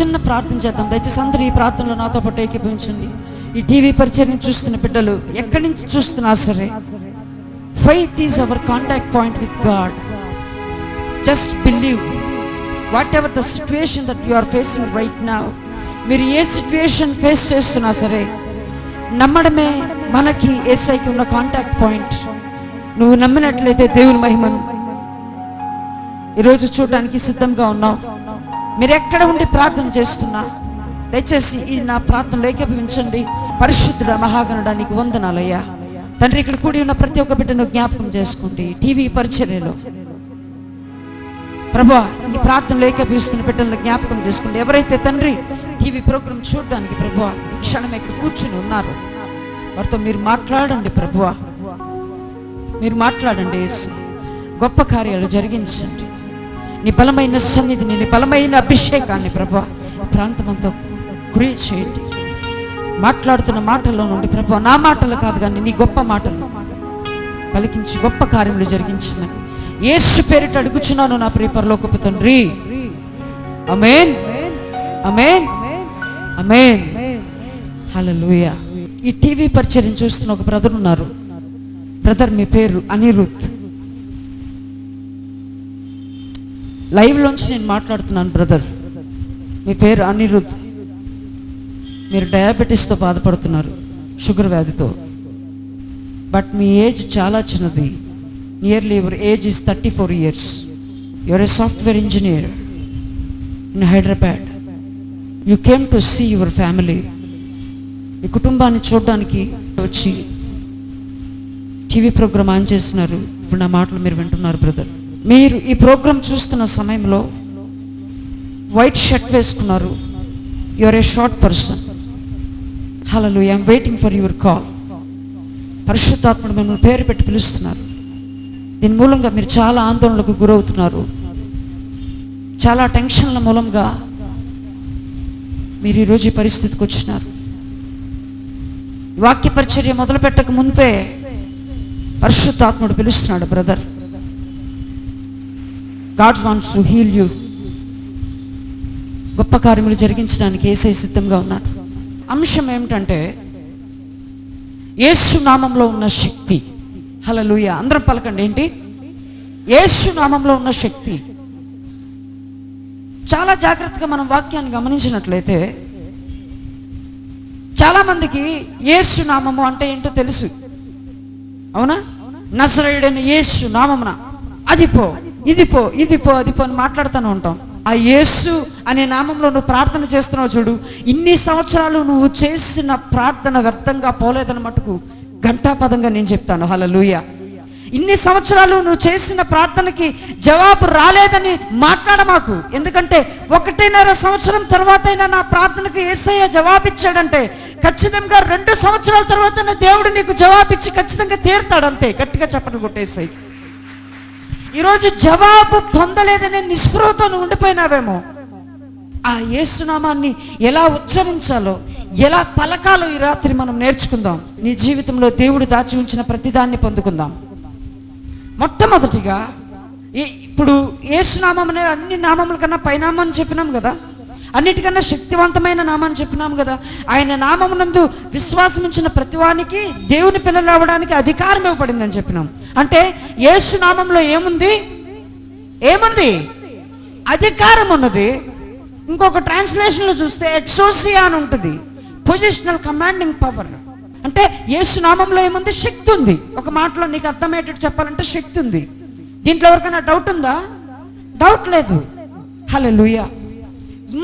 చిన్న ప్రార్థన చేద్దాం. దయచేసి అందరూ ఈ ప్రార్థనలో నాతో పాటు ఏకీభవించండి. ఈ టీవీ పరిచయం చూస్తున్న బిడ్డలు ఎక్కడి నుంచి చూస్తున్నా సరే, faith is our contact point with God. Just believe whatever the situation that you are facing right now. మీరు ఏ సిచ్యువేషన్ ఫేస్ చేస్తున్నా సరే, నమ్మడమే మనకి యేసయ్యకి ఉన్న కాంటాక్ట్ పాయింట్. నువ్వు నమ్మినట్లయితే దేవుని మహిమను ఈరోజు చూడడానికి సిద్ధంగా ఉన్నావు. మీరు ఎక్కడ ఉండి ప్రార్థన చేస్తున్నా దయచేసి ఈ నా ప్రార్థనలో ఏకీభవించండి. పరిశుద్ధుడా, మహాగణుడా, నీకు వందనాలయ్యా తండ్రి. ఇక్కడ కూడి ఉన్న ప్రతి ఒక్క బిడ్డను జ్ఞాపకం చేసుకోండి. టీవీ పరిచర్యలో ప్రభువా, ఈ ప్రార్థనలో ఏకీభవిస్తున్న బిడ్డలను జ్ఞాపకం చేసుకోండి. ఎవరైతే తండ్రి టీవీ ప్రోగ్రాం చూడడానికి ప్రభువా ఈ క్షణం ఇక్కడ కూర్చుని ఉన్నారు, వారితో మీరు మాట్లాడండి ప్రభువా, మీరు మాట్లాడండి. గొప్ప కార్యాలు జరిగించండి. నీ బలమైన సన్నిధిని, నీ బలమైన అభిషేకాన్ని ప్రభువా ప్రాంతమంతా క్రియ చేయండి. మాట్లాడుతున్న మాటల్లో నుండి ప్రభువా నా మాటలు కాదు కానీ నీ గొప్ప మాటలు పలికించి గొప్ప కార్యములు జరిగించమని యేసు పేరిట అడుగుచున్నాను నా ప్రియ పరలోకపు తండ్రి. ఆమేన్, ఆమేన్, ఆమేన్. హల్లెలూయా. ఈ టీవీ పరిచర్యను చూస్తున్న ఒక బ్రదర్ ఉన్నారు. బ్రదర్, మీ పేరు అనిరుద్. లైవ్లోంచి నేను మాట్లాడుతున్నాను. బ్రదర్, మీ పేరు అనిరుద్. మీరు డయాబెటీస్తో బాధపడుతున్నారు, షుగర్ వ్యాధితో. బట్ మీ ఏజ్ చాలా చిన్నది. Nearly your age is 34 years. Your a software engineer in Hyderabad. You came to see your family. మీ కుటుంబాన్ని చూడడానికి వచ్చి టీవీ ప్రోగ్రామ్ ఆన్ చేస్తున్నారు. ఇప్పుడు నా మాటలు మీరు వింటున్నారు. బ్రదర్, మీరు ఈ ప్రోగ్రామ్ చూస్తున్న సమయంలో వైట్ షర్ట్ వేసుకున్నారు. You are a short person. Hallelujah. I'm waiting for your call. పరిశుద్ధాత్ముడు మిమ్మల్ని పేరు పెట్టి పిలుస్తున్నారు. దీని మూలంగా మీరు చాలా ఆందోళనలకు గురవుతున్నారు. చాలా టెన్షన్ల మూలంగా మీరు ఈరోజు ఈ పరిస్థితికి వచ్చినారు. వాక్య పరిచర్య మొదలు పెట్టక మునిపే పరిశుద్ధాత్ముడు పిలుస్తున్నాడు. Brother, God wants to heal you. గొప్ప కార్యములు జరిగించడానికి యేసయ్య సిద్ధంగా ఉన్నాడు. అంశం ఏమిటంటే యేసు నామంలో ఉన్న శక్తి. హల్లెలూయా. అందరం పలకండి. ఏంటి? యేసు నామంలో ఉన్న శక్తి. చాలా జాగ్రత్తగా మనం వాక్యాన్ని గమనించినట్లయితే చాలా మందికి యేసు నామము అంటే ఏంటో తెలుసు. అవునా? నజరేయుడైన యేసు నామమున అది పో, ఇది పో, ఇది పో, అది పో అని మాట్లాడుతూనే ఉంటాం. ఆ యేసు అనే నామంలో నువ్వు ప్రార్థన చేస్తున్నావు చూడు, ఇన్ని సంవత్సరాలు నువ్వు చేసిన ప్రార్థన వ్యర్థంగా పోలేదని మటుకు ఘంటాపదంగా నేను చెప్తాను. హల్లెలూయా. ఇన్ని సంవత్సరాలు నువ్వు చేసిన ప్రార్థనకి జవాబు రాలేదని మాట్లాడమాకు. ఎందుకంటే 1.5 సంవత్సరం తర్వాతైనా నా ప్రార్థనకు యేసయ్య జవాబిచ్చాడంటే ఖచ్చితంగా 2 సంవత్సరాల తర్వాత దేవుడు నీకు జవాబిచ్చి ఖచ్చితంగా తీరుతాడు. అంతే. గట్టిగా చప్పట్లు కొట్టేసాయి. ఈరోజు జవాబు పొందలేదనే నిస్పృహతో నువ్వు ఉండిపోయినావేమో. ఆ యేసునామాన్ని ఎలా ఉచ్చరించాలో, ఎలా పలకాలో ఈ రాత్రి మనం నేర్చుకుందాం. నీ జీవితంలో దేవుడు దాచి ఉంచిన ప్రతిదాన్ని పొందుకుందాం. మొట్టమొదటిగా ఇప్పుడు యేసునామం అనేది అన్ని నామముల కన్నా పైనామని చెప్పినాం కదా, అన్నిటికన్నా శక్తివంతమైన నామాన్ని చెప్పినాం కదా. ఆయన నామమునందు విశ్వాసం ఉంచిన ప్రతివానికి దేవుని పిల్లలు అవ్వడానికి అధికారం ఇవ్వబడిందని చెప్పినాం. అంటే యేసు నామంలో ఏముంది? ఏముంది? అధికారం ఉన్నది. ఇంకొక ట్రాన్స్లేషన్లో చూస్తే ఎక్సోసియా అని ఉంటుంది, పొజిషనల్ కమాండింగ్ పవర్. అంటే యేసు నామంలో ఏముంది? శక్తి ఉంది. ఒక మాటలో నీకు అర్థమయ్యేటట్టు చెప్పాలంటే శక్తి ఉంది. దీంట్లో ఎవరికైనా డౌట్ ఉందా? డౌట్ లేదు. హల్లెలూయా.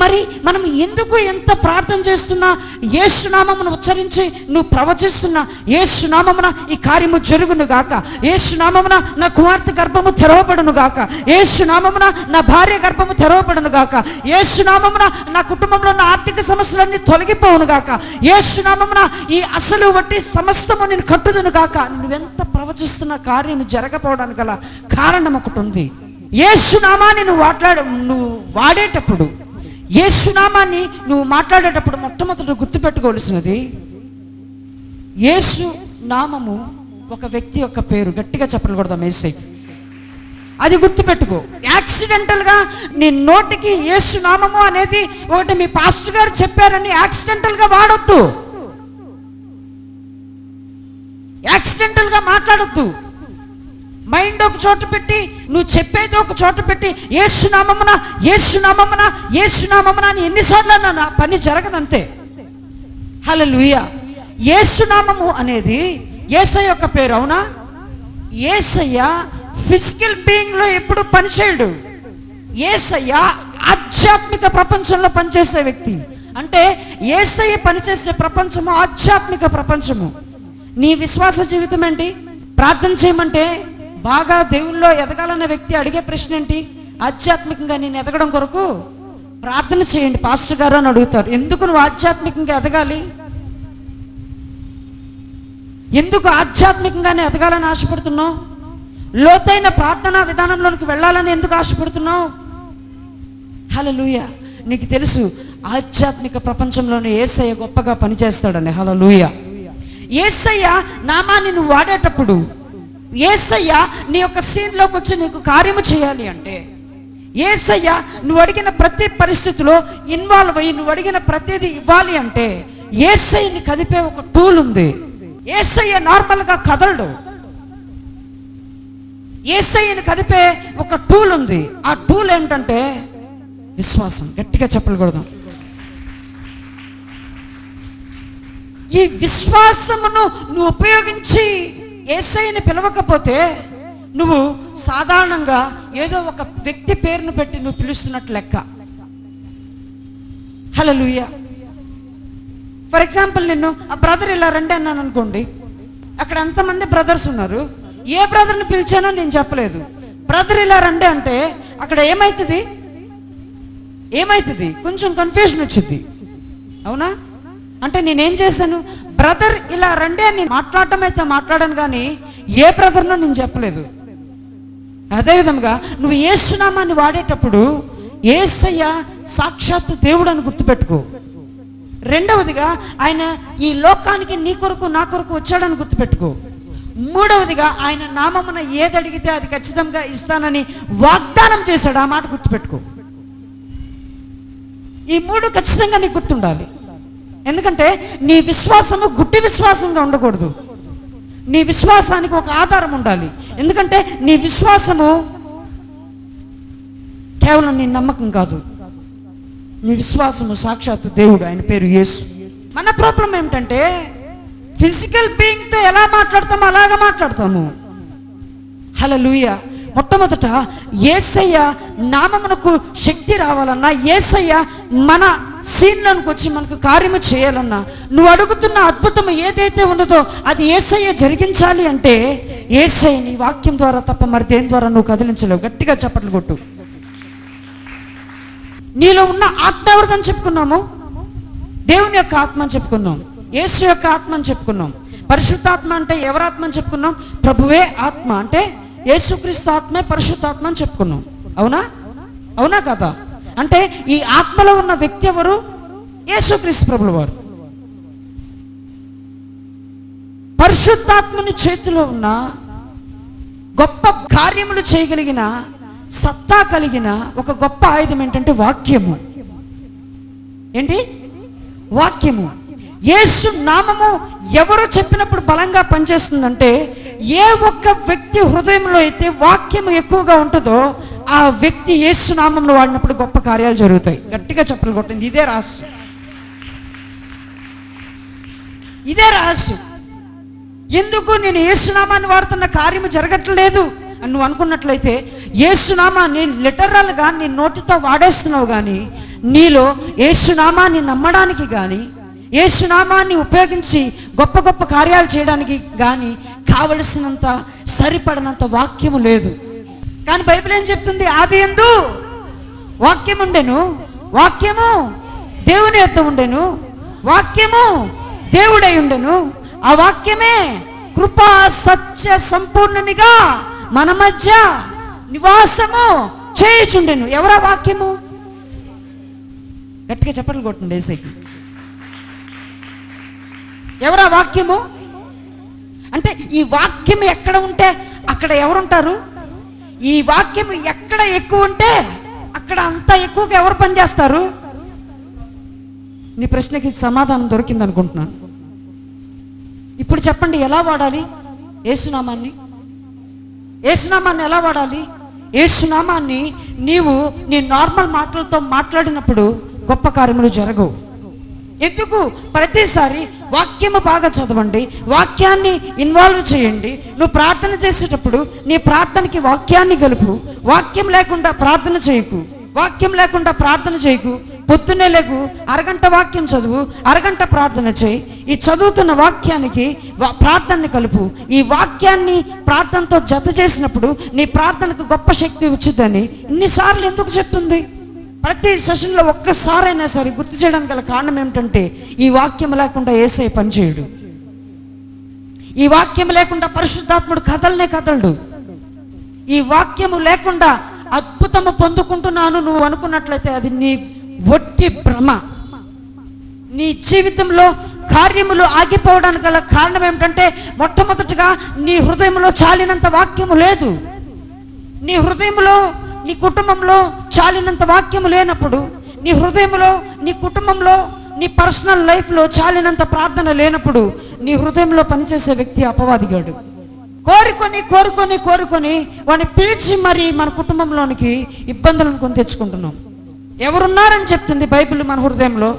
మరి మనం ఎందుకు ఎంత ప్రార్థన చేస్తున్నా, యేసునామమును ఉచ్చరించి నువ్వు ప్రవచిస్తున్నా, యేసునామమున ఈ కార్యము జరుగును గాక, యేసునామమున నా కుమార్తె గర్భము తెరవబడును గాక, యేసునామమున నా భార్య గర్భము తెరవబడును గాక, యేసునామమున నా కుటుంబంలో ఉన్న ఆర్థిక సమస్యలన్నీ తొలగిపోవును గాక, యేసునామమున ఈ అసలు వట్టి సమస్తము నేను కట్టుదును గాక. నువ్వెంత ప్రవచిస్తున్న కార్యము జరగపోవడానికి గల కారణం ఒకటి ఉంది. యేసునామాన్ని నువ్వు వాడేటప్పుడు, యేసునామాన్ని నువ్వు మాట్లాడేటప్పుడు మొట్టమొదటి గుర్తుపెట్టుకోవాల్సినది, యేసు నామము ఒక వ్యక్తి యొక్క పేరు. గట్టిగా చెప్పకూడదాం. యేసయ్య అది గుర్తుపెట్టుకో. యాక్సిడెంటల్గా నీ నోటికి యేసు నామము అనేది ఒకటి మీ పాస్టర్ గారు చెప్పారని యాక్సిడెంటల్గా వాడొద్దు, యాక్సిడెంటల్గా మాట్లాడొద్దు. మైండ్ ఒక చోట పెట్టి నువ్వు చెప్పేది ఒక చోట పెట్టి యేసు నామమున యేసు నామమున యేసు నామమున అని ఎన్నిసార్లు అన్నా పని జరగదంతే. హల్లెలూయా. యేసు నామము అనేది యేసయ్య యొక్క పేరు, అవునా? యేసయ్య ఫిజికల్ బీయింగ్లో ఎప్పుడు పనిచేయడు. యేసయ్య ఆధ్యాత్మిక ప్రపంచంలో పనిచేసే వ్యక్తి. అంటే యేసయ్య పనిచేసే ప్రపంచము ఆధ్యాత్మిక ప్రపంచము. నీ విశ్వాస జీవితం ఏంటి? ప్రార్థన చేయమంటే బాగా దేవుల్లో ఎదగాలన్న వ్యక్తి అడిగే ప్రశ్న ఏంటి? ఆధ్యాత్మికంగా నేను ఎదగడం కొరకు ప్రార్థన చేయండి పాస్టర్ గారు అని అడుగుతారు. ఎందుకు నువ్వు ఆధ్యాత్మికంగా ఎదగాలి? ఎందుకు ఆధ్యాత్మికంగానే ఎదగాలని ఆశపడుతున్నావు? లోతైన ప్రార్థనా విధానంలోనికి వెళ్ళాలని ఎందుకు ఆశపడుతున్నావు? హల్లెలూయా. నీకు తెలుసు ఆధ్యాత్మిక ప్రపంచంలోనే యేసయ్య గొప్పగా పనిచేస్తాడని. హల్లెలూయా. యేసయ్య నామాన్ని నువ్వు వాడేటప్పుడు, యేసయ్య నీ యొక్క సీన్లోకి వచ్చి నీకు కార్యము చేయాలి అంటే, యేసయ్య నువ్వు అడిగిన ప్రతి పరిస్థితిలో ఇన్వాల్వ్ అయ్యి నువ్వు అడిగిన ప్రతిదీ ఇవ్వాలి అంటే యేసయ్యని కదిపే ఒక టూల్ ఉంది. యేసయ్య నార్మల్గా కదలడు. యేసయ్యని కదిపే ఒక టూల్ ఉంది. ఆ టూల్ ఏంటంటే విశ్వాసం. గట్టిగా చెప్పకూడదు. ఈ విశ్వాసమును నువ్వు ఉపయోగించి యేసయ్యని పిలవకపోతే నువ్వు సాధారణంగా ఏదో ఒక వ్యక్తి పేరును పెట్టి నువ్వు పిలుస్తున్నట్లు లెక్క. హల్లెలూయా. ఫర్ ఎగ్జాంపుల్ నిన్ను ఆ బ్రదర్ ఇలా రండి అన్నాను అనుకోండి, అక్కడ ఎంతమంది బ్రదర్స్ ఉన్నారు, ఏ బ్రదర్ని పిలిచానో నేను చెప్పలేదు. బ్రదర్ ఇలా రండి అంటే అక్కడ ఏమవుతుంది? కొంచెం కన్ఫ్యూజన్ వచ్చింది, అవునా? అంటే నేనేం చేశాను? బ్రదర్ ఇలా రండి అని మాట్లాడటం అయితే మాట్లాడాను, కానీ ఏ బ్రదర్నో నేను చెప్పలేదు. అదేవిధంగా నువ్వు యేసు నామాన్ని వాడేటప్పుడు యేసయ్య సాక్షాత్తు దేవుడు అని గుర్తుపెట్టుకో. రెండవదిగా ఆయన ఈ లోకానికి నీ కొరకు నా కొరకు వచ్చాడని గుర్తుపెట్టుకో. మూడవదిగా ఆయన నామమున ఏది అడిగితే అది ఖచ్చితంగా ఇస్తానని వాగ్దానం చేశాడు. ఆ మాట గుర్తుపెట్టుకో. ఈ మూడు ఖచ్చితంగా నీకు గుర్తుండాలి. ఎందుకంటే నీ విశ్వాసము గుడ్డి విశ్వాసంగా ఉండకూడదు. నీ విశ్వాసానికి ఒక ఆధారం ఉండాలి. ఎందుకంటే నీ విశ్వాసము కేవలం నీ నమ్మకం కాదు, నీ విశ్వాసము సాక్షాత్తు దేవుడు, ఆయన పేరు యేసు. మన ప్రాబ్లం ఏమిటంటే ఫిజికల్ బీయింగ్తో ఎలా మాట్లాడతామో అలాగా మాట్లాడతాము. హల్లెలూయా. మొట్టమొదట యేసయ్య నామమునకు శక్తి రావాలన్నా, యేసయ్య మన సీన్లోకి వచ్చి మనకు కార్యము చేయాలన్నా, నువ్వు అడుగుతున్న అద్భుతం ఏదైతే ఉన్నదో అది యేసయ్య జరిగించాలి అంటే యేసయ్య నీ వాక్యం ద్వారా తప్ప మరి దేని ద్వారా నువ్వు కదిలించలేవు. గట్టిగా చప్పట్లు కొట్టు. నీలో ఉన్న ఆత్మ ఎవరిదని చెప్పుకున్నాము? దేవుని యొక్క ఆత్మ అని చెప్పుకున్నాం, యేసు యొక్క ఆత్మ అని చెప్పుకున్నాం. పరిశుద్ధాత్మ అంటే ఎవరాత్మ అని చెప్పుకున్నాం? ప్రభువే ఆత్మ. అంటే యేసుక్రీస్తు ఆత్మే పరిశుద్ధాత్మ అని చెప్పుకున్నాం, అవునా? అవునా కదా? అంటే ఈ ఆత్మలో ఉన్న వ్యక్తి ఎవరు? యేసుక్రీస్తు ప్రభుల వారు. పరిశుద్ధాత్మని చేతిలో ఉన్న గొప్ప కార్యములు చేయగలిగిన సత్తా కలిగిన ఒక గొప్ప ఆయుధం ఏంటంటే వాక్యము. ఏంటి? వాక్యము. యేసు నామము ఎవరు చెప్పినప్పుడు బలంగా పనిచేస్తుందంటే ఏ ఒక్క వ్యక్తి హృదయంలో అయితే వాక్యము ఎక్కువగా ఉంటుందో ఆ వ్యక్తి యేసు నామంలో వాడినప్పుడు గొప్ప కార్యాలు జరుగుతాయి. గట్టిగా చెప్పలు కొట్టింది. ఇదే రహస్యం, ఇదే రహస్యం. ఎందుకు నేను యేసునామాన్ని వాడుతున్న కార్యము జరగట్లేదు అని నువ్వు అనుకున్నట్లయితే యేసునామాన్ని లిటరల్గా నీ నోటితో వాడేస్తున్నావు, కానీ నీలో యేసునామాన్ని నమ్మడానికి కానీ యేసునామాన్ని ఉపయోగించి గొప్ప గొప్ప కార్యాలు చేయడానికి కానీ కావలసినంత సరిపడినంత వాక్యము లేదు. కానీ బైబిల్ ఏం చెప్తుంది? ఆదియందు వాక్యం ఉండెను, వాక్యము దేవుని యొద్ద ఉండెను, వాక్యము దేవుడై ఉండెను, ఆ వాక్యమే కృపా సత్య సంపూర్ణునిగా మన మధ్య నివాసము చేయుచుండెను. ఎవరా వాక్యము? గట్టిగా చెప్పండి కొట్టండి యేసయ్యకి. ఎవరా వాక్యము? అంటే ఈ వాక్యం ఎక్కడ ఉంటే అక్కడ ఎవరుంటారు? ఈ వాక్యం ఎక్కడ ఎక్కువ ఉంటే అక్కడ అంత ఎక్కువగా ఎవరు పనిచేస్తారు? నీ ప్రశ్నకి సమాధానం దొరికింది అనుకుంటున్నాను. ఇప్పుడు చెప్పండి, ఎలా వాడాలి యేసునామాన్ని? యేసునామాన్ని ఎలా వాడాలి? యేసునామాన్ని నీవు నీ నార్మల్ మాటలతో మాట్లాడినప్పుడు గొప్ప కార్యములు జరగవు. ఎందుకు? ప్రతిసారి వాక్యము బాగా చదవండి, వాక్యాన్ని ఇన్వాల్వ్ చేయండి. నువ్వు ప్రార్థన చేసేటప్పుడు నీ ప్రార్థనకి వాక్యాన్ని కలుపు. వాక్యం లేకుండా ప్రార్థన చేయకు, వాక్యం లేకుండా ప్రార్థన చేయకు. పొద్దున్నే లేకు, అరగంట వాక్యం చదువు, అరగంట ప్రార్థన చేయి. ఈ చదువుతున్న వాక్యానికి ప్రార్థనని కలుపు. ఈ వాక్యాన్ని ప్రార్థనతో జత చేసినప్పుడు నీ ప్రార్థనకు గొప్ప శక్తి వచ్చిందని ఇన్నిసార్లు ఎందుకు చెప్తుంది? ప్రతి సెషన్లో ఒక్కసారైనా సరే గుర్తు చేయడానికి గల కారణం ఏమిటంటే, ఈ వాక్యం లేకుండా యేసయ్య పనిచేయడు. ఈ వాక్యం లేకుండా పరిశుద్ధాత్ముడు కదలనే కదలడు. ఈ వాక్యము లేకుండా అద్భుతము పొందుకుంటున్నాను నువ్వు అనుకున్నట్లయితే అది నీ ఒట్టి భ్రమ. నీ జీవితంలో కార్యములు ఆగిపోవడానికి గల కారణం ఏమిటంటే, మొట్టమొదటిగా నీ హృదయంలో చాలినంత వాక్యము లేదు. నీ హృదయంలో, నీ కుటుంబంలో చాలినంత వాక్యము లేనప్పుడు, నీ హృదయంలో, నీ కుటుంబంలో, నీ పర్సనల్ లైఫ్లో చాలినంత ప్రార్థన లేనప్పుడు నీ హృదయంలో పనిచేసే వ్యక్తి అపవాదిగాడు. కోరుకొని కోరుకొని కోరుకొని వాడిని పిలిచి మరి మన కుటుంబంలోనికి ఇబ్బందులను కొని తెచ్చుకుంటున్నాం. ఎవరున్నారని చెప్తుంది బైబిల్? మన హృదయంలో.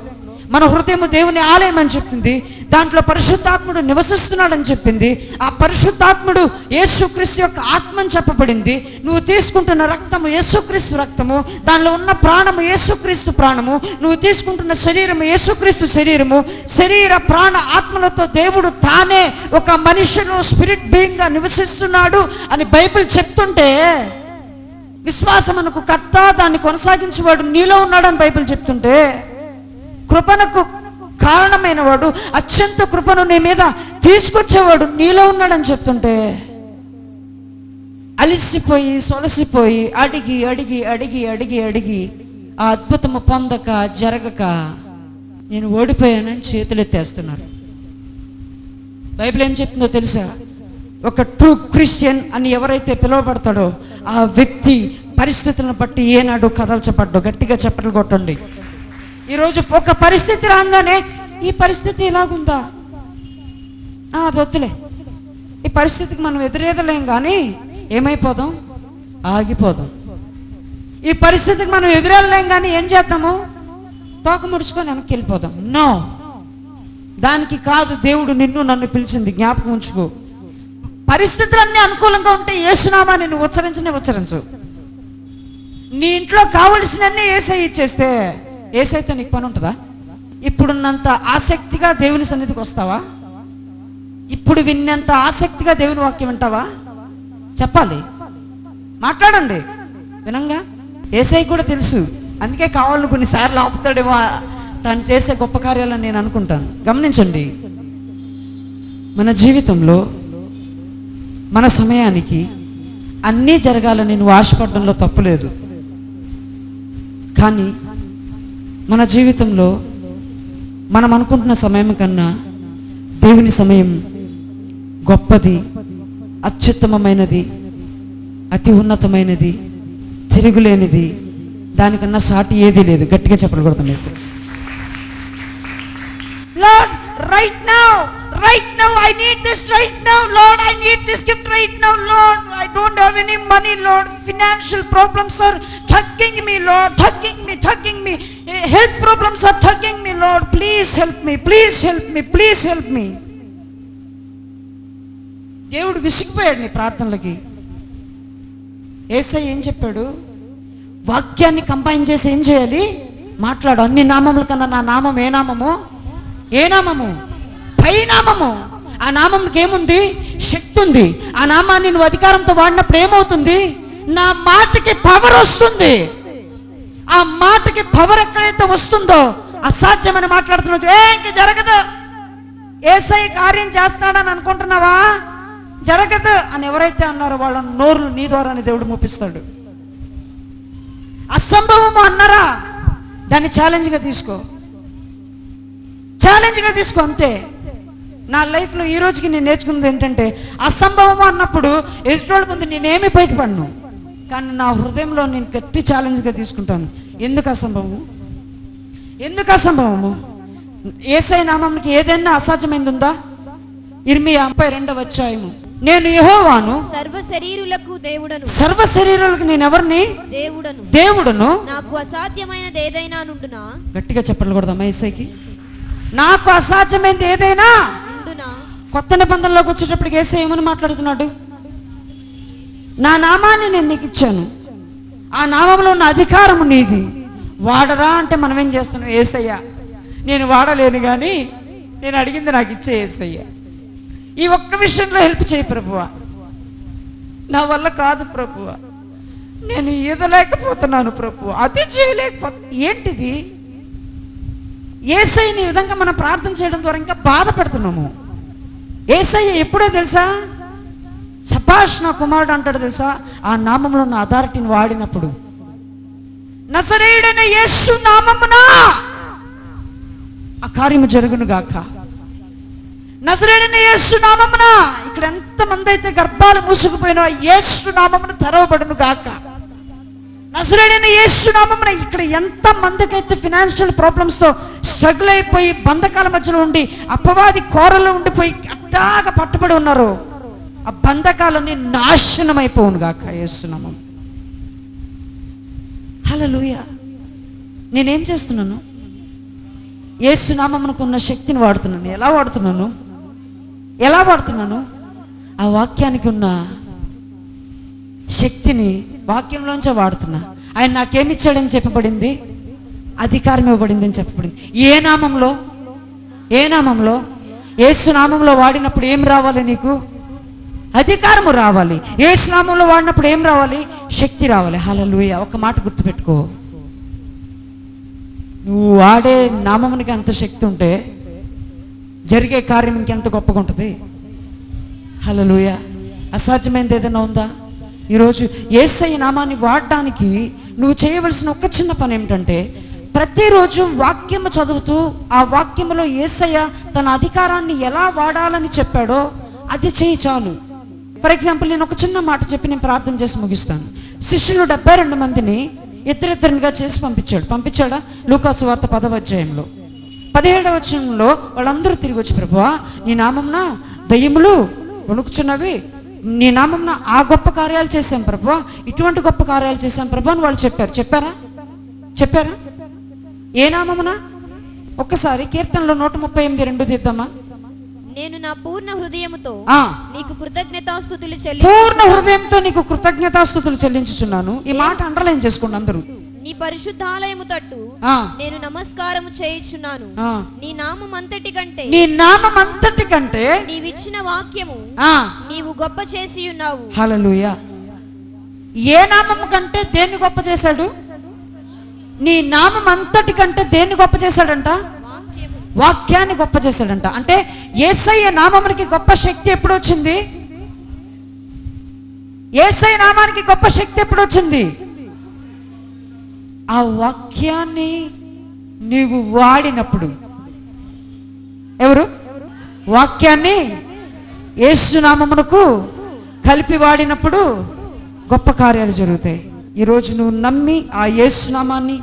మన హృదయం దేవుని ఆలయం అని చెప్తుంది. దాంట్లో పరిశుద్ధాత్ముడు నివసిస్తున్నాడని చెప్పింది. ఆ పరిశుద్ధాత్ముడు యేసుక్రీస్తు యొక్క ఆత్మ అని చెప్పబడింది. నువ్వు తీసుకుంటున్న రక్తము యేసుక్రీస్తు రక్తము, దానిలో ఉన్న ప్రాణము యేసుక్రీస్తు ప్రాణము, నువ్వు తీసుకుంటున్న శరీరము యేసుక్రీస్తు శరీరము. శరీర ప్రాణ ఆత్మలతో దేవుడు తానే ఒక మనిషిలో స్పిరిట్ బీయింగ్ గా నివసిస్తున్నాడు అని బైబిల్ చెప్తుంటే, విశ్వాసమునకు కర్త, దాన్ని కొనసాగించేవాడు నీలో ఉన్నాడని బైబిల్ చెప్తుంటే, కృపణకు కారణమైన వాడు, అత్యంత కృపను నీ మీద తీసుకొచ్చేవాడు నీలో ఉన్నాడని చెప్తుంటే, అలిసిపోయి సొలసిపోయి అడిగి అడిగి అడిగి అడిగి అడిగి ఆ అద్భుతము పొందక జరగక నేను ఓడిపోయానని చేతులెత్తేస్తున్నారు. బైబిల్ ఏం చెప్తుందో తెలుసా? ఒక ట్రూ క్రిస్టియన్ అని ఎవరైతే పిలువబడతాడో ఆ వ్యక్తి పరిస్థితులను బట్టి ఏనాడు కదల్చబడ్డు. గట్టిగా చప్పట్లు కొట్టండి. ఈరోజు ఒక పరిస్థితి రాగానే ఈ పరిస్థితి ఎలాగుందా, అది వద్దులే, ఈ పరిస్థితికి మనం ఎదురేదలేం కానీ ఏమైపోదాం? ఆగిపోదాం. ఈ పరిస్థితికి మనం ఎదురెళ్ళలేం కానీ ఏం చేద్దాము? తోక ముడుచుకొని వెనక్కి వెళ్ళిపోదాం. నో, దానికి కాదు దేవుడు నిన్ను నన్ను పిలిచింది. జ్ఞాపకం ఉంచుకో. పరిస్థితులన్నీ అనుకూలంగా ఉంటే యేసునామాన్ని నువ్వు ఉచ్చరించు. నీ ఇంట్లో కావలసినన్నీ యేసయ్య ఇచ్చేస్తే యేసయ్యతో నీకు పని ఉంటుందా? ఇప్పుడున్నంత ఆసక్తిగా దేవుని సన్నిధికి వస్తావా? ఇప్పుడు విన్నంత ఆసక్తిగా దేవుని వాక్యం వింటావా? చెప్పాలి, మాట్లాడండి. వినంగా యేసయ్య కూడా తెలుసు, అందుకే కావాలని కొన్నిసార్లు ఆపుతాడేమో తను చేసే గొప్ప కార్యాలని నేను అనుకుంటాను. గమనించండి, మన జీవితంలో మన సమయానికి అన్నీ జరగాలని నువ్వు ఆశపడడంలో తప్పులేదు. కానీ మన జీవితంలో మనం అనుకుంటున్న సమయం కన్నా దేవుని సమయం గొప్పది, అత్యుత్తమమైనది, అతి ఉన్నతమైనది, తిరుగులేనిది. దానికన్నా సాటి ఏదీ లేదు. గట్టిగా చెప్పలు కొడతాం. Lord, right now I need this right now. Lord, I need this gift right now. Lord, I don't have any money. Lord, financial problems are tugging me. Lord, tugging me. Health problems are tugging me. Lord, please help me. Please help me. దేవుడు విసిగిపోయాడు నీ ప్రార్థనలకి. యేసయ్య ఏం చెప్పాడు? వాక్యాన్ని combine చేసి ఏం చేయాలి? మాట్లాడు. అన్ని నామముల కన్నా నా నామం ఏ నామము? ఏ నామము? పై నామము. ఆ నామంకి ఏముంది? శక్తి ఉంది. ఆ నామాన్ని నువ్వు అధికారంతో వాడినప్పుడు ఏమవుతుంది? నా మాటకి పవర్ వస్తుంది. ఆ మాటకి పవర్ ఎక్కడైతే వస్తుందో అసాధ్యమని మాట్లాడుతున్నావు. ఇంక జరగదు, యేసయ్య కార్యం చేస్తున్నాడని అనుకుంటున్నావా? జరగదు అని ఎవరైతే అన్నారో వాళ్ళ నోరులు నీ ద్వారానే దేవుడు మూపిస్తాడు. అసంభవము అన్నారా? దాన్ని ఛాలెంజ్గా తీసుకో. అంతే. నా లైఫ్లో ఈ రోజుకి నేను నేర్చుకున్నది ఏంటంటే, అసంభవము అన్నప్పుడు ఎదుటి ముందు నేనేమి బయటపడను. కానీ నా హృదయంలో నేను గట్టి ఛాలెంజ్గా తీసుకుంటాను. ఎందుకు అసంభవము? ఎందుకు అసంభవము? యేసయ్య నామమునకి ఏదైనా అసాధ్యమైంది ఉందా? ఇర్మియా 32వ అధ్యాయము, నేను యెహోవాను, సర్వ శరీరులకు దేవుడను. సర్వ శరీరాలకు నేను ఎవరిని? దేవుడను. దేవుడును. నాకు అసాధ్యమైనది ఏదైనా నుండునా? గట్టిగా చెప్పలు కొడదామా యేసయ్యకి? నాకు అసాధ్యమైనది ఏదైనా నుండునా? కొత్త నిబంధనలోకి వచ్చేటప్పటికి యేసయ్య ఏమని మాట్లాడుతున్నాడు? నా నామాన్ని నేను నీకు ఇచ్చాను, ఆ నామంలో ఉన్న అధికారము నీది, వాడరా అంటే మనం ఏం చేస్తున్నాం? యేసయ్య నేను వాడలేను, కానీ నేను అడిగింది నాకు ఇచ్చే యేసయ్య, ఈ ఒక్క విషయంలో హెల్ప్ చేయి ప్రభువా, నా వల్ల కాదు ప్రభువా, నేను ఈదలేకపోతున్నాను ప్రభువా, అది చేయలేకపోతున్నా. ఏంటిది? యేసయ్యని ఈ విధంగా మనం ప్రార్థన చేయడం ద్వారా ఇంకా బాధపడుతున్నాము. యేసయ్య ఎప్పుడో తెలుసా? సభాష్ నా కుమారుడు అంటాడు తెలుసా? ఆ నామంలో ఉన్న అథారిటీని వాడినప్పుడు, నజరేయుడైన యేసు నామమున ఆ కార్యము జరుగును గాక, నజరేయుడైన యేసు నామమున. ఇక్కడ ఎంతమంది అయితే గర్భాలు మూసుకుపోయినా యేసు నామమున తెరవబడును గాక, నజరేయుడైన యేసు నామమున. ఇక్కడ ఎంత మందికి అయితే ఫినాన్షియల్ ప్రాబ్లమ్స్తో స్ట్రగుల్ అయిపోయి బంధకాల మధ్యలో ఉండి అపవాది కోరలో ఉండిపోయి అట్టాగా పట్టుబడి ఉన్నారు, ఆ బంధకాలన్నీ నాశనం అయిపోవును గాక యేసు నామం. హల్లెలూయా. నేనేం చేస్తున్నాను? యేసు నామమునకు ఉన్న శక్తిని వాడుతున్నాను. ఎలా వాడుతున్నాను? ఎలా వాడుతున్నాను? ఆ వాక్యానికి ఉన్న శక్తిని వాక్యంలోంచే వాడుతున్నా. ఆయన నాకేమిచ్చాడని చెప్పబడింది? అధికారం ఇవ్వబడింది అని చెప్పబడింది. ఏ నామంలో? ఏ నామంలో? యేసు నామంలో వాడినప్పుడు ఏం రావాలి నీకు? అధికారము రావాలి. యేసు నామంలో వాడినప్పుడు ఏం రావాలి? శక్తి రావాలి. హల్లెలూయా. ఒక మాట గుర్తుపెట్టుకో, నువ్వు వాడే నామమునికి అంత శక్తి ఉంటే జరిగే కార్యం ఇంకెంత గొప్పగా ఉంటుంది. హల్లెలూయా. అసాధ్యమైనది ఏదైనా ఉందా? ఈరోజు యేసయ్య నామాన్ని వాడడానికి నువ్వు చేయవలసిన ఒక చిన్న పని ఏమిటంటే, ప్రతిరోజు వాక్యము చదువుతూ ఆ వాక్యములో యేసయ్య తన అధికారాన్ని ఎలా వాడాలని చెప్పాడో అది చేయి చాలు. ఫర్ ఎగ్జాంపుల్, నేను ఒక చిన్న మాట చెప్పి నేను ప్రార్థన చేసి ముగిస్తాను. శిష్యులు 72 మందిని ఇద్దరిద్దరుగా చేసి పంపించాడా? లూకాసు వార్త 10వ అధ్యాయంలో 17వ వచనంలో వాళ్ళందరూ తిరిగి వచ్చి, ప్రభువా నీ నామమున దయ్యములు వణుకుచున్నవి, నీ నామమున ఆ గొప్ప కార్యాలు చేశాం ప్రభువా, ఇటువంటి గొప్ప కార్యాలు చేశాం ప్రభు అని వాళ్ళు చెప్పారా? ఏ నామమున? ఒక్కసారి కీర్తనలో 138:2 తీద్దామా? నేను నా పూర్ణ హృదయముతో నీకు కృతజ్ఞతాస్తుతులు పూర్ణ హృదయంతో నీకు కృతజ్ఞతాస్తుతులు చెల్లించుచున్నాను. ఈ మాట అండర్లైన్ చేసుకోండి అందరూ. నీ పరిశుద్ధాలయము తట్టు నేను నమస్కారము చేయుచున్నాను. నీ నామం అంతటి కంటే నీవిచ్చిన వాక్యము నీవు గొప్ప చేసి ఉన్నావు. హల్లెలూయా. ఏ నామం కంటే దేన్ని గొప్ప చేశాడు? నీ నామం అంతటి కంటే దేన్ని గొప్ప చేశాడంట? వాక్యాన్ని గొప్ప చేశాడంట. అంటే యేసయ్య నామమునికి గొప్ప శక్తి ఎప్పుడు వచ్చింది? యేసయ్య నామానికి గొప్ప శక్తి ఎప్పుడు వచ్చింది? ఆ వాక్యాన్ని నీవు వాడినప్పుడు. ఎవరు? వాక్యాన్ని యేసు నామమునకు కలిపి వాడినప్పుడు గొప్ప కార్యాలు జరుగుతాయి. ఈరోజు నువ్వు నమ్మి ఆ యేసు నామాన్ని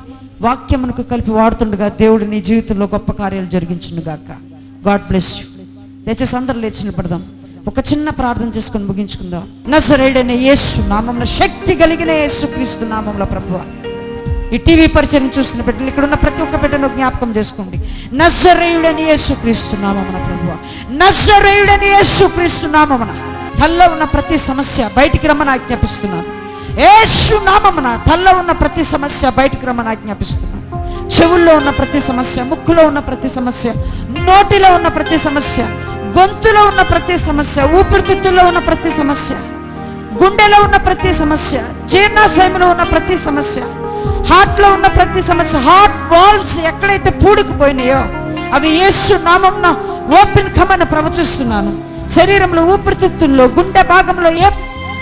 వాక్యమునకు కలిపి వాడుతుండగా దేవుడు నీ జీవితంలో గొప్ప కార్యాలు జరిగించునుగాక. God bless you. దయచేసి అందరూ లేచి నిలబడదాం. ఒక చిన్న ప్రార్థన చేసుకొని ముగించుకుందాం. నజరేయుడైన యేసు నామమున, శక్తి కలిగిన యేసుక్రీస్తు నామములో ప్రభువా, ఈ టీవీ పరిచయం చూస్తున్న బిడ్డలు, ఇక్కడ ఉన్న ప్రతి ఒక్క బిడ్డను జ్ఞాపకం చేసుకోండి. నజరేయుడైన యేసుక్రీస్తు నామమున ప్రభువా, నజరేయుడైన యేసుక్రీస్తు నామమున తల్లో ఉన్న ప్రతి సమస్య బయటికి రమ్మని ఆజ్ఞాపిస్తున్నాను. యేసు నామమున తల్లో ఉన్న ప్రతి సమస్య బయటికి రమ్మని ఆజ్ఞాపిస్తున్నాను. చెవుల్లో ఉన్న ప్రతి సమస్య, ముక్కులో ఉన్న ప్రతి సమస్య, నోటిలో ఉన్న ప్రతి సమస్య, గొంతులో ఉన్న ప్రతి సమస్య, ఊపిరితిత్తుల్లో ఉన్న ప్రతి సమస్య, గుండెలో ఉన్న ప్రతి సమస్య, జీర్ణాశయంలో ఉన్న ప్రతి సమస్య, హార్ట్లో ఉన్న ప్రతి సమస్య, హార్ట్ వాల్వ్స్ ఎక్కడైతే పూడుకుపోయినాయో అవి యేసు నామమున ఓపెన్ కమని ప్రవచిస్తున్నాను. శరీరంలో, ఊపిరితిత్తుల్లో, గుండె భాగంలో ఏ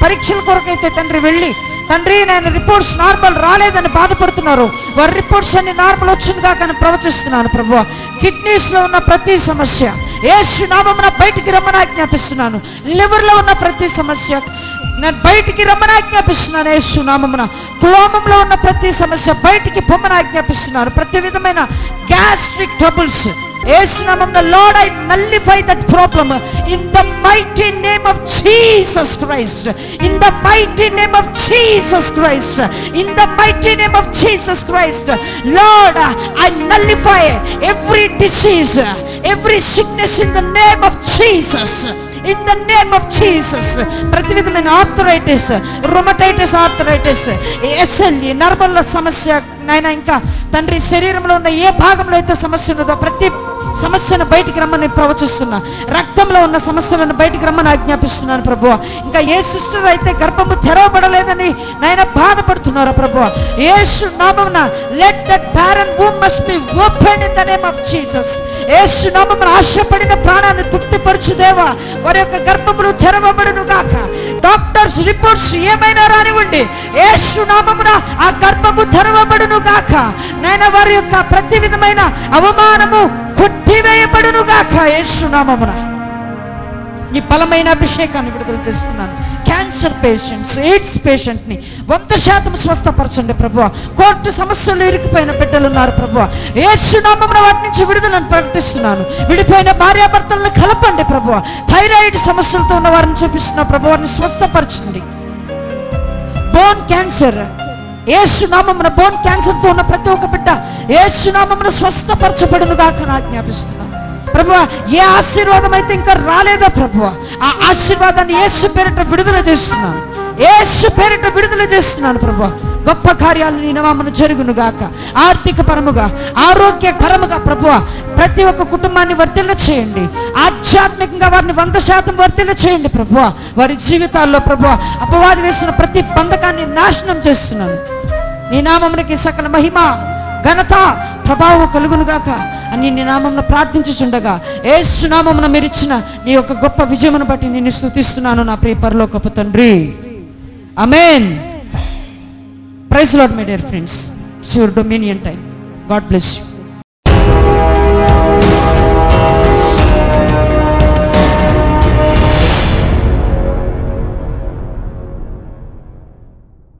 పరీక్షల కొరకైతే తండ్రి వెళ్ళి, తండ్రి నేను రిపోర్ట్స్ నార్మల్ రాలేదని బాధపడుతున్నారు, వారి రిపోర్ట్స్ అన్ని నార్మల్ వచ్చిందిగా కానీ ప్రవచిస్తున్నాను ప్రభువా. కిడ్నీస్లో ఉన్న ప్రతి సమస్య యేసు నామమున బయటికి రమ్మని ఆజ్ఞాపిస్తున్నాను. లివర్లో ఉన్న ప్రతి సమస్య, నేను బయటికి రమ్మని ఆజ్ఞాపిస్తున్నాను యేసు నామమున. కులోమంలో ఉన్న ప్రతి సమస్య బయటికి పొమ్మని ఆజ్ఞాపిస్తున్నాను. ప్రతి విధమైన గ్యాస్ట్రిక్ ట్రబుల్స్ యేసు నామమున, lord I nullify that problem in the mighty name of Jesus Christ. In the mighty name of Jesus Christ. In the mighty name of Jesus Christ. Lord I nullify every disease, every sickness in the name of Jesus. In the name of Jesus. ప్రతి విధమైన arthritis, రొమటైటిస్ arthritis, SLE Narmala సమస్య నాయన, ఇంకా తండ్రి శరీరంలో ఉన్న ఏ భాగంలో అయితే సమస్య ఉన్నదో ప్రతి సమస్యను బయటికి రమ్మని ప్రవచిస్తున్నా. రక్తంలో ఉన్న సమస్యలను బయటికి రమ్మని ఆజ్ఞాపిస్తున్నాను ప్రభువా. ఇంకా ఏ సిస్టర్ అయితే గర్భము తెరవబడలేదని నాయన బాధపడుతున్నారో ప్రభువా, యేసు నామమున let that barren womb must be opened in the name of Jesus. యేసు నామమున ఆశపడిన ప్రాణాన్ని తృప్తిపరచు దేవా. వారి యొక్క గర్భములు తెరవబడును గాక. డాక్టర్స్ రిపోర్ట్స్ ఏమైనా రానివ్వండి, యేసు నామమున ఆ గర్భము తెరవబడును గాక. నాయన వారి యొక్క ప్రతి విధమైన అవమానము కొట్టివేయబడును గాక యేసు నామమున. ఈ బలమైన అభిషేకాన్ని విడుదల చేస్తున్నాను. క్యాన్సర్ పేషెంట్స్, ఎయిడ్స్ పేషెంట్ని 100% స్వస్థపరచండి ప్రభువా. కోర్టు సమస్యలు ఇరుకుపోయిన బిడ్డలు ఉన్నారు ప్రభువా, యేసు నామమున వాటి నుంచి విడుదలను ప్రకటిస్తున్నాను. విడిపోయిన భార్యాభర్తలను కలపండి ప్రభువా. థైరాయిడ్ సమస్యలతో ఉన్న వారిని చూపిస్తున్న ప్రభు, వారిని స్వస్థపరచండి. బోన్ క్యాన్సర్ యేసు నామమున, బోన్ క్యాన్సర్తో ఉన్న ప్రతి ఒక్క బిడ్డ యేసు నామమున స్వస్థపరచబడును గాక అని ఆజ్ఞాపిస్తున్నాను ప్రభువా. ఏ ఆశీర్వాదం అయితే ఇంకా రాలేదో ప్రభువా, ఆ ఆశీర్వాదాన్ని యేసు పేరిట విడుదల చేస్తున్నాను. యేసు పేరిట విడుదల చేస్తున్నాను ప్రభువా. గొప్ప కార్యాలు నీ నామమున జరుగును గాక. ఆర్థిక పరముగా, ఆరోగ్య పరముగా ప్రభువా ప్రతి ఒక్క కుటుంబాన్ని వర్తిల్ల చేయండి. ఆధ్యాత్మికంగా వారిని 100% వర్తిల్ల చేయండి ప్రభువా. వారి జీవితాల్లో ప్రభువా అపవాది వేసిన ప్రతి బంధకాన్ని నాశనం చేస్తున్నాను. నీ నామమునకి సకల మహిమ, ఘనత, ప్రభావం కలుగును గాక అని నీ నామమున ప్రార్థించుచుండగా యేసు నామమున మీరు ఇచ్చిన నీ యొక్క గొప్ప విజయమును బట్టి నేను స్తుతిస్తున్నాను నా ప్రియ పరలోకపు తండ్రి. Amen. Praise Lord my dear friends. It's your dominion time. God bless you.